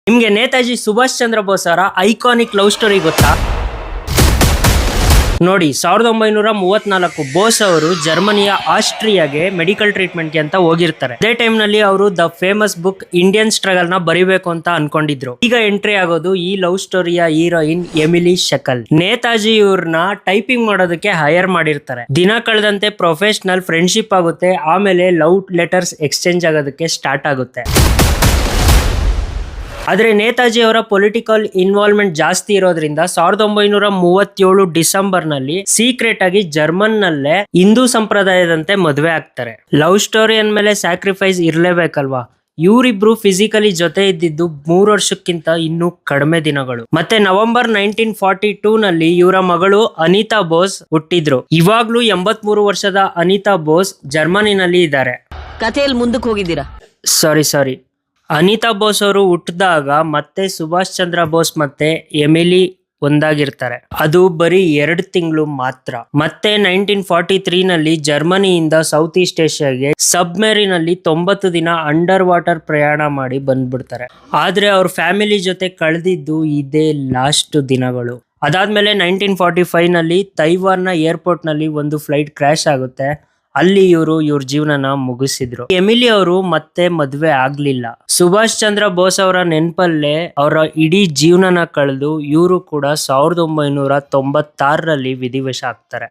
ನಿಮ್ಗೆ ನೇತಾಜಿ ಸುಭಾಷ್ ಚಂದ್ರ ಬೋಸ್ ಅವರ iconic love story ಗೊತ್ತಾ? ನೋಡಿ, 1934 ಬೋಸ್ ಅವರು ಜರ್ಮನಿಯ ಆಸ್ಟ್ರಿಯಾಗೆ ಮೆಡಿಕಲ್ ಟ್ರೀಟ್ಮೆಂಟ್ಗೆ ಅಂತ ಹೋಗಿರ್ತಾರೆ. ಅದೇ ಟೈಮ್ ನಲ್ಲಿ ಅವರು the famous book Indian struggle ನ ಬರಿಬೇಕು ಅಂತ ಅನ್ಕೊಂಡಿದ್ರು. ಈಗ ಎಂಟ್ರಿ ಆಗೋದು ಈ ಲವ್ ಸ್ಟೋರಿಯ ಹೀರೋಯಿನ್ ಎಮಿಲಿ ಶೆಕಲ್. ನೇತಾಜಿ ಇವ್ರನ್ನ ಟೈಪಿಂಗ್ ಮಾಡೋದಕ್ಕೆ ಹೈರ್ ಮಾಡಿರ್ತಾರೆ. ದಿನ ಕಳೆದಂತೆ ಪ್ರೊಫೆಷನಲ್ ಫ್ರೆಂಡ್ಶಿಪ್ ಆಗುತ್ತೆ, ಆಮೇಲೆ ಲವ್ ಲೆಟರ್ಸ್ ಎಕ್ಸ್ಚೇಂಜ್ ಆಗೋದಕ್ಕೆ ಸ್ಟಾರ್ಟ್ ಆಗುತ್ತೆ. ಆದ್ರೆ ನೇತಾಜಿ ಅವರ ಪೊಲಿಟಿಕಲ್ ಇನ್ವಾಲ್ವ್ಮೆಂಟ್ ಜಾಸ್ತಿ ಇರೋದ್ರಿಂದ 1937 ಡಿಸೆಂಬರ್ ನಲ್ಲಿ ಸೀಕ್ರೆಟ್ ಆಗಿ ಜರ್ಮನ್ ನಲ್ಲೇ ಹಿಂದೂ ಸಂಪ್ರದಾಯದಂತೆ ಮದುವೆ ಆಗ್ತಾರೆ. ಲವ್ ಸ್ಟೋರಿ ಅಂದ್ಮೇಲೆ ಸ್ಯಾಕ್ರಿಫೈಸ್ ಇರ್ಲೇಬೇಕಲ್ವಾ? ಇವರಿಬ್ರು ಫಿಸಿಕಲಿ ಜೊತೆ ಇದ್ದಿದ್ದು 3 ವರ್ಷಕ್ಕಿಂತ ಇನ್ನೂ ಕಡಿಮೆ ದಿನಗಳು. ಮತ್ತೆ ನವೆಂಬರ್ 1942 ನಲ್ಲಿ ಇವರ ಮಗಳು ಅನಿತಾ ಬೋಸ್ ಹುಟ್ಟಿದ್ರು. ಇವಾಗ್ಲೂ 83 ವರ್ಷದ ಅನಿತಾ ಬೋಸ್ ಜರ್ಮನಿನಲ್ಲಿ ಇದ್ದಾರೆ. ಕಥೆಯಲ್ಲಿ ಮುಂದಕ್ಕೆ ಹೋಗಿದ್ದೀರಾ? ಸಾರಿ ಅನಿತಾ ಬೋಸ್ ಅವರು ಹುಟ್ಟಿದಾಗ ಮತ್ತೆ ಸುಭಾಷ್ ಚಂದ್ರ ಬೋಸ್ ಮತ್ತೆ ಎಮಿಲಿ ಒಂದಾಗಿರ್ತಾರೆ. ಅದು ಬರೀ 2 ತಿಂಗಳು ಮಾತ್ರ. ಮತ್ತೆ 1943 ನಲ್ಲಿ ಜರ್ಮನಿಯಿಂದ ಸೌತ್ ಈಸ್ಟ್ ಏಷ್ಯಾಗೆ ಸಬ್ಮೆರಿನ್ ಅಲ್ಲಿ 90 ದಿನ ಅಂಡರ್ ವಾಟರ್ ಪ್ರಯಾಣ ಮಾಡಿ ಬಂದ್ಬಿಡ್ತಾರೆ. ಆದ್ರೆ ಅವ್ರ ಫ್ಯಾಮಿಲಿ ಜೊತೆ ಕಳೆದಿದ್ದು ಇದೇ ಲಾಸ್ಟ್ ದಿನಗಳು. ಅದಾದ್ಮೇಲೆ 1945 ನಲ್ಲಿ ತೈವಾನ್ ನ ಏರ್ಪೋರ್ಟ್ ನಲ್ಲಿ ಒಂದು ಫ್ಲೈಟ್ ಕ್ರ್ಯಾಶ್ ಆಗುತ್ತೆ. ಅಲ್ಲಿ ಇವ್ರ ಜೀವನನ ಮುಗಿಸಿದ್ರು. ಎಮಿಲಿ ಅವರು ಮತ್ತೆ ಮದ್ವೆ ಆಗ್ಲಿಲ್ಲ. ಸುಭಾಷ್ ಚಂದ್ರ ಬೋಸ್ ಅವರ ನೆನಪಲ್ಲೇ ಅವರ ಇಡೀ ಜೀವನನ ಕಳೆದು ಇವರು ಕೂಡ 1996 ರಲ್ಲಿ ವಿಧಿವಶ ಆಗ್ತಾರೆ.